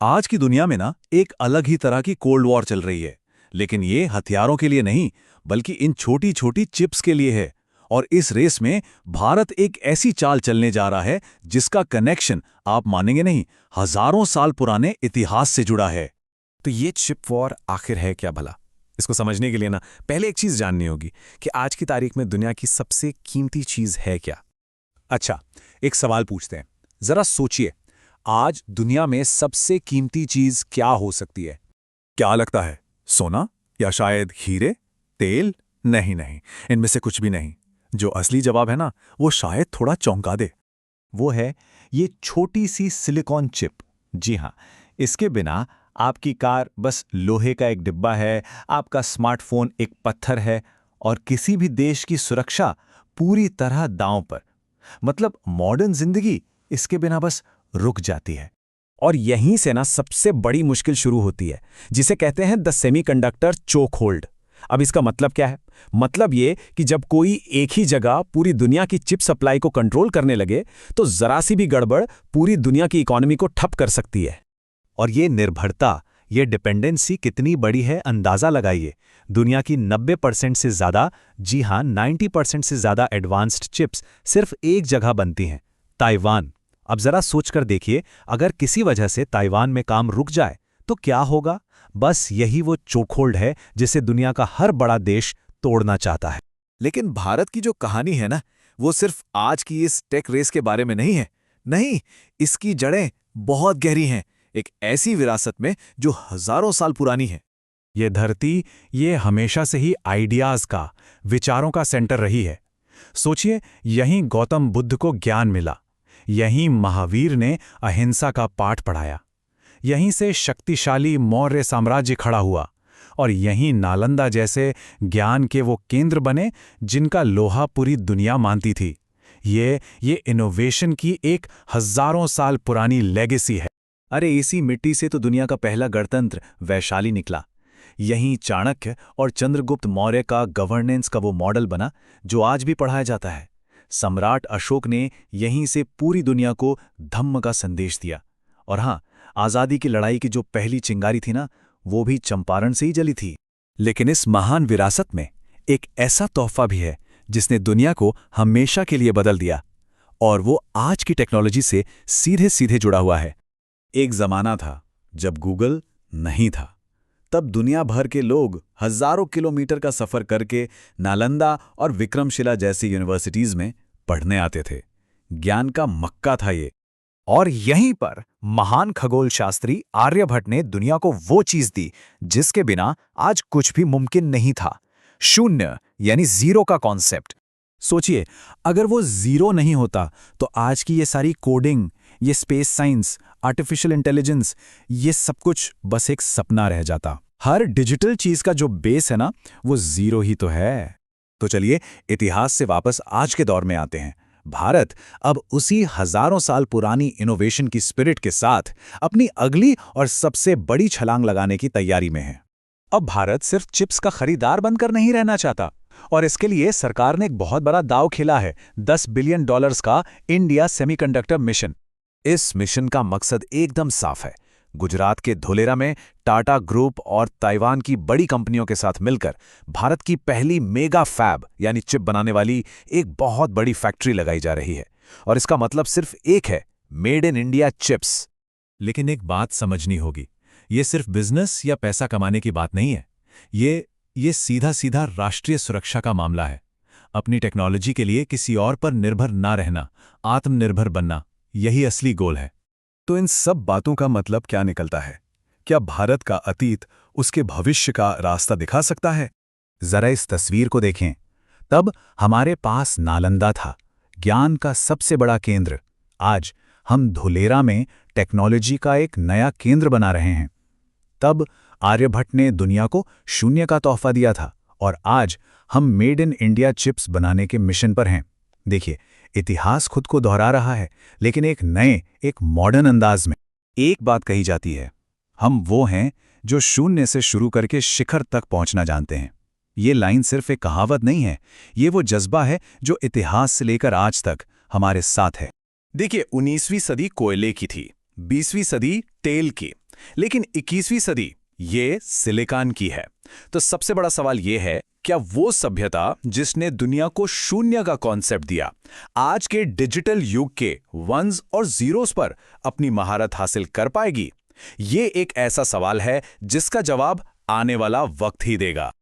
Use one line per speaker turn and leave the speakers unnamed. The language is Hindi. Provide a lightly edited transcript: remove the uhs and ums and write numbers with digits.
आज की दुनिया में ना एक अलग ही तरह की कोल्ड वॉर चल रही है। लेकिन ये हथियारों के लिए नहीं, बल्कि इन छोटी छोटी चिप्स के लिए है। और इस रेस में भारत एक ऐसी चाल चलने जा रहा है जिसका कनेक्शन, आप मानेंगे नहीं, हजारों साल पुराने इतिहास से जुड़ा है।
तो ये चिप वॉर आखिर है क्या भला? इसको समझने के लिए ना पहले एक चीज जाननी होगी कि आज की तारीख में दुनिया की सबसे कीमती चीज है क्या।
अच्छा, एक सवाल पूछते हैं। जरा सोचिए, आज दुनिया में सबसे कीमती चीज क्या हो सकती है? क्या लगता है? सोना या शायद हीरे, तेल? नहीं नहीं, इनमें से कुछ भी नहीं। जो असली जवाब है ना, वो शायद थोड़ा चौंका दे।
वो है ये छोटी सी सिलिकॉन चिप। जी हाँ, इसके बिना आपकी कार बस लोहे का एक डिब्बा है, आपका स्मार्टफोन एक पत्थर है, और किसी भी देश की सुरक्षा पूरी तरह दांव पर। मतलब मॉडर्न जिंदगी इसके बिना बस रुक जाती है।
और यहीं से ना सबसे बड़ी मुश्किल शुरू होती है, जिसे कहते हैं द सेमीकंडक्टर चोक होल्ड। अब इसका मतलब क्या है? मतलब ये कि जब कोई एक ही जगह पूरी दुनिया की चिप सप्लाई को कंट्रोल करने लगे, तो जरा सी भी गड़बड़ पूरी दुनिया की इकोनॉमी को ठप कर सकती है।
और ये निर्भरता, ये डिपेंडेंसी कितनी बड़ी है अंदाज़ा लगाइए। दुनिया की 90% से ज़्यादा, जी हाँ 90% से ज़्यादा एडवांस्ड चिप्स सिर्फ एक जगह बनती हैं, ताइवान। अब ज़रा सोचकर देखिए, अगर किसी वजह से ताइवान में काम रुक जाए तो क्या होगा? बस यही वो चोकहोल्ड है जिसे दुनिया का हर बड़ा देश तोड़ना चाहता है।
लेकिन भारत की जो कहानी है ना, वो सिर्फ आज की इस टेक रेस के बारे में नहीं है। नहीं, इसकी जड़ें बहुत गहरी हैं, एक ऐसी विरासत में जो हजारों साल पुरानी है।
ये धरती, ये हमेशा से ही आइडियाज़ का, विचारों का सेंटर रही है। सोचिए, यहीं गौतम बुद्ध को ज्ञान मिला, यहीं महावीर ने अहिंसा का पाठ पढ़ाया, यहीं से शक्तिशाली मौर्य साम्राज्य खड़ा हुआ, और यहीं नालंदा जैसे ज्ञान के वो केंद्र बने जिनका लोहा पूरी दुनिया मानती थी। ये इनोवेशन की एक हजारों साल पुरानी लेगेसी है।
अरे इसी मिट्टी से तो दुनिया का पहला गणतंत्र वैशाली निकला। यहीं चाणक्य और चंद्रगुप्त मौर्य का गवर्नेंस का वो मॉडल बना जो आज भी पढ़ाया जाता है। सम्राट अशोक ने यहीं से पूरी दुनिया को धम्म का संदेश दिया। और हाँ, आज़ादी की लड़ाई की जो पहली चिंगारी थी ना, वो भी चंपारण से ही जली थी।
लेकिन इस महान विरासत में एक ऐसा तोहफा भी है जिसने दुनिया को हमेशा के लिए बदल दिया, और वो आज की टेक्नोलॉजी से सीधे सीधे जुड़ा हुआ है। एक जमाना था जब गूगल नहीं था। तब दुनिया भर के लोग हजारों किलोमीटर का सफर करके नालंदा और विक्रमशिला जैसी यूनिवर्सिटीज में पढ़ने आते थे। ज्ञान का मक्का था ये।
और यहीं पर महान खगोल शास्त्री आर्यभट्ट ने दुनिया को वो चीज दी जिसके बिना आज कुछ भी मुमकिन नहीं था। शून्य यानी जीरो का कॉन्सेप्ट।
सोचिए, अगर वो जीरो नहीं होता तो आज की ये सारी कोडिंग, ये स्पेस साइंस, आर्टिफिशियल इंटेलिजेंस, ये सब कुछ बस एक सपना रह जाता। हर डिजिटल चीज का जो बेस है ना, वो जीरो ही तो है।
तो चलिए इतिहास से वापस आज के दौर में आते हैं। भारत अब उसी हजारों साल पुरानी इनोवेशन की स्पिरिट के साथ अपनी अगली और सबसे बड़ी छलांग लगाने की तैयारी में है।
अब भारत सिर्फ चिप्स का खरीदार बनकर नहीं रहना चाहता, और इसके लिए सरकार ने एक बहुत बड़ा दांव खेला है, $10 बिलियन का इंडिया सेमीकंडक्टर मिशन। इस मिशन का मकसद एकदम साफ है। गुजरात के धोलेरा में टाटा ग्रुप और ताइवान की बड़ी कंपनियों के साथ मिलकर भारत की पहली मेगा फैब यानी चिप बनाने वाली एक बहुत बड़ी फैक्ट्री लगाई जा रही है। और इसका मतलब सिर्फ एक है, मेड इन इंडिया चिप्स।
लेकिन एक बात समझनी होगी, ये सिर्फ बिजनेस या पैसा कमाने की बात नहीं है। ये सीधा सीधा राष्ट्रीय सुरक्षा का मामला है। अपनी टेक्नोलॉजी के लिए किसी और पर निर्भर ना रहना, आत्मनिर्भर बनना, यही असली गोल है। तो इन सब बातों का मतलब क्या निकलता है? क्या भारत का अतीत उसके भविष्य का रास्ता दिखा सकता है?
जरा इस तस्वीर को देखें। तब हमारे पास नालंदा था, ज्ञान का सबसे बड़ा केंद्र। आज हम धोलेरा में टेक्नोलॉजी का एक नया केंद्र बना रहे हैं। तब आर्यभट्ट ने दुनिया को शून्य का तोहफा दिया था, और आज हम मेड इन इंडिया चिप्स बनाने के मिशन पर हैं। देखिए, इतिहास खुद को दोहरा रहा है, लेकिन एक नए, एक मॉडर्न अंदाज में। एक बात कही जाती है, हम वो हैं जो शून्य से शुरू करके शिखर तक पहुंचना जानते हैं। ये लाइन सिर्फ एक कहावत नहीं है, ये वो जज्बा है जो इतिहास से लेकर आज तक हमारे साथ है।
देखिए, 19वीं सदी कोयले की थी, 20वीं सदी तेल की, लेकिन 21वीं सदी ये सिलिकॉन की है। तो सबसे बड़ा सवाल ये है, क्या वो सभ्यता जिसने दुनिया को शून्य का कॉन्सेप्ट दिया, आज के डिजिटल युग के वंस और जीरोस पर अपनी महारत हासिल कर पाएगी? ये एक ऐसा सवाल है जिसका जवाब आने वाला वक्त ही देगा।